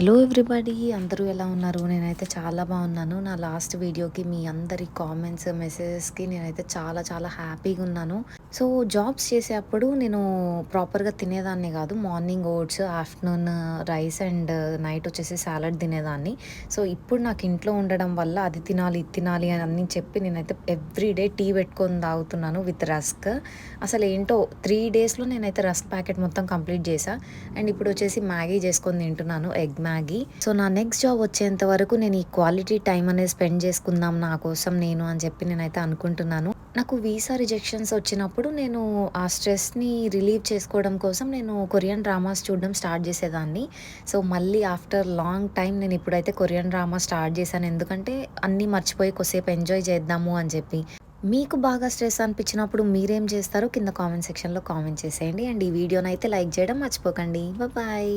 Hello everybody, అందరూ ఎలా ఉన్నారు? నేనైతే చాలా బాగున్నాను. నా లాస్ట్ వీడియోకి మీ అందరి కామెంట్స్, మెసేజెస్‌కి నేనైతే చాలా చాలా హ్యాపీగా ఉన్నాను. సో, జాబ్స్ చేసేటప్పుడు నేను ప్రాపర్‌గా తినేదాన్ని కాదు. Morning oats, afternoon rice and night వచ్చేసి సాలడ్ తినేదాన్ని. సో, ఇప్పుడు నాకు ఇంట్లో ఉండడం వల్ల అది తినాలి, ఇది తినాలి అని అన్నీ చెప్పి నేనైతే ఎవ్రీడే టీ పెట్టుకొని తాగుతున్నాను విత్ రస్క్. అసలేంటో 3 డేస్‌లో నేనైతే రస్క్ ప్యాకెట్ మొత్తం కంప్లీట్ చేశా. అండ్ ఇప్పుడు వచ్చేసి మ్యాగీ చేసుకొని తింటున్నాను, ఎగ్ మ్యాగీ. సో నా నెక్స్ట్ జాబ్ వచ్చేంత వరకు నేను ఈ క్వాలిటీ టైం అనేది స్పెండ్ చేసుకుందాం నా కోసం నేను అని చెప్పి నేనైతే అనుకుంటున్నాను. నాకు వీసా రిజెక్షన్స్ వచ్చినప్పుడు నేను ఆ స్ట్రెస్ని రిలీవ్ చేసుకోవడం కోసం నేను కొరియన్ డ్రామాస్ చూడడం స్టార్ట్ చేసేదాన్ని. సో మళ్ళీ ఆఫ్టర్ లాంగ్ టైం నేను ఇప్పుడైతే కొరియన్ డ్రామా స్టార్ట్ చేశాను, ఎందుకంటే అన్నీ మర్చిపోయి కొద్దిసేపు ఎంజాయ్ చేద్దాము అని చెప్పి. మీకు బాగా స్ట్రెస్ అనిపించినప్పుడు మీరేం చేస్తారో కింద కామెంట్ సెక్షన్లో కామెంట్ చేసేయండి. అండ్ ఈ వీడియోనైతే లైక్ చేయడం మర్చిపోకండి. బాయ్.